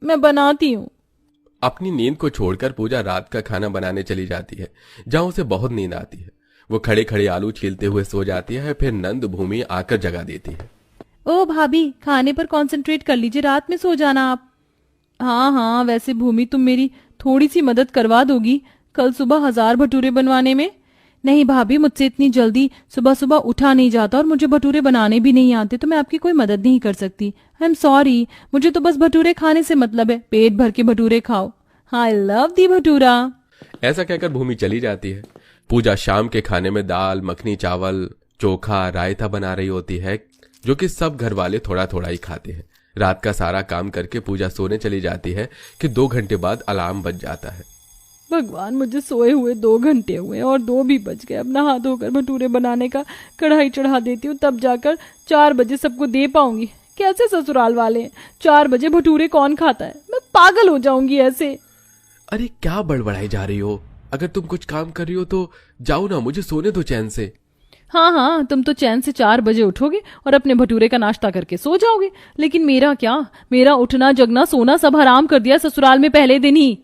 मैं बनाती हूँ। अपनी नींद को छोड़कर पूजा रात का खाना बनाने चली जाती है, जहां उसे बहुत नींद आती है। वो खड़े खड़े आलू छीलते हुए सो जाती है, फिर नंद भूमि आकर जगा देती है। ओ भाभी, खाने पर कंसंट्रेट कर लीजिए, रात में सो जाना आप। हाँ हाँ, वैसे भूमि तुम मेरी थोड़ी सी मदद करवा दोगी कल सुबह 1000 भटूरे बनवाने में? नहीं भाभी, मुझसे इतनी जल्दी सुबह सुबह उठा नहीं जाता और मुझे भटूरे बनाने भी नहीं आते, तो मैं आपकी कोई मदद नहीं कर सकती। आई एम सॉरी, मुझे तो बस भटूरे खाने से मतलब है, पेट भर के भटूरे खाओ। I love the bhatura. ऐसा कहकर भूमि चली जाती है। पूजा शाम के खाने में दाल मखनी, चावल, चोखा, रायता बना रही होती है, जो कि सब घर वाले थोड़ा थोड़ा ही खाते हैं। रात का सारा काम करके पूजा सोने चली जाती है कि 2 घंटे बाद अलार्म बज जाता है। भगवान, मुझे सोए हुए 2 घंटे हुए और 2 भी बज गए। अब नहा धोकर भटूरे बनाने का कढ़ाई चढ़ा देती हूँ, तब जाकर 4 बजे सबको दे पाऊंगी। कैसे ससुराल वाले हैं, 4 बजे भटूरे कौन खाता है? मैं पागल हो जाऊंगी ऐसे। अरे क्या बड़बड़ाई जा रही हो? अगर तुम कुछ काम कर रही हो तो जाओ ना, मुझे सोने दो चैन से। हाँ हाँ, तुम तो चैन से 4 बजे उठोगे और अपने भटूरे का नाश्ता करके सो जाओगे, लेकिन मेरा क्या? मेरा उठना जगना सोना सब हराम कर दिया ससुराल में पहले दिन ही।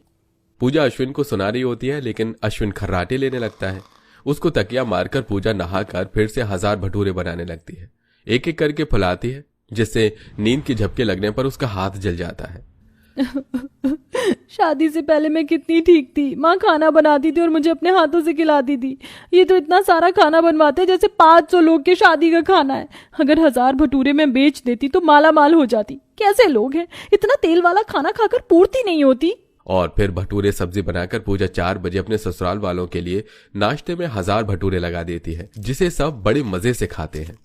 पूजा अश्विन को सुना रही होती है, लेकिन अश्विन खर्राटे लेने लगता है। उसको तकिया मारकर पूजा नहाकर फिर से 1000 भटूरे बनाने लगती है। एक एक करके फुलाती है, जिससे नींद के झपके लगने पर उसका हाथ जल जाता है। शादी से पहले मैं कितनी ठीक थी, माँ खाना बनाती थी और मुझे अपने हाथों से खिलाती थी। ये तो इतना सारा खाना बनवाते हैं जैसे 500 लोग के शादी का खाना है। अगर 1000 भटूरे मैं बेच देती तो माला माल हो जाती। कैसे लोग हैं, इतना तेल वाला खाना खाकर पूर्ति नहीं होती। और फिर भटूरे सब्जी बनाकर पूजा 4 बजे अपने ससुराल वालों के लिए नाश्ते में 1000 भटूरे लगा देती है, जिसे सब बड़े मजे से खाते हैं।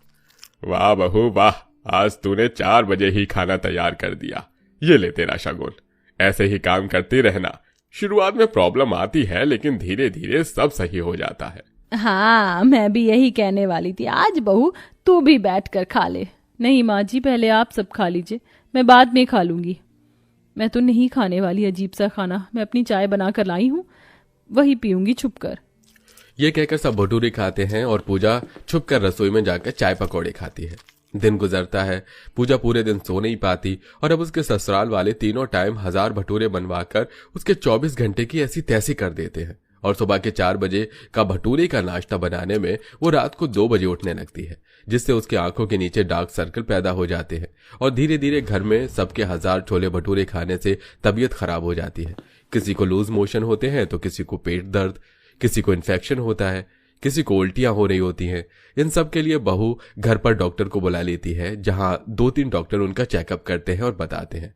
वाह बहू वाह, आज तूने 4 बजे ही खाना तैयार कर दिया। ये ले तेरा शगुन, ऐसे ही काम करती रहना। शुरुआत में प्रॉब्लम आती है, लेकिन धीरे धीरे सब सही हो जाता है। हाँ, मैं भी यही कहने वाली थी। आज बहू तू भी बैठ कर खा ले। नहीं माँ जी, पहले आप सब खा लीजिए, मैं बाद में खा लूंगी। मैं तो नहीं खाने वाली अजीब सा खाना। मैं अपनी चाय बना कर लाई हूँ, वही पीऊंगी छुपकर। ये कहकर सब भटूरे खाते हैं और पूजा छुपकर रसोई में जाकर चाय पकौड़े खाती है। दिन गुजरता है, पूजा पूरे दिन सो नहीं पाती और अब उसके ससुराल वाले तीनों टाइम 1000 भटूरे बनवाकर उसके 24 घंटे की ऐसी तैसी कर देते हैं। और सुबह के 4 बजे का भटूरे का नाश्ता बनाने में वो रात को 2 बजे उठने लगती है, जिससे उसकी आंखों के नीचे डार्क सर्कल पैदा हो जाते हैं और धीरे धीरे घर में सबके 1000 छोले भटूरे खाने से तबीयत खराब हो जाती है। किसी को लूज मोशन होते हैं तो किसी को पेट दर्द, किसी को इन्फेक्शन होता है, किसी को उल्टियां हो रही होती हैं। इन सब के लिए बहू घर पर डॉक्टर को बुला लेती है, जहां 2-3 डॉक्टर उनका चेकअप करते हैं और बताते हैं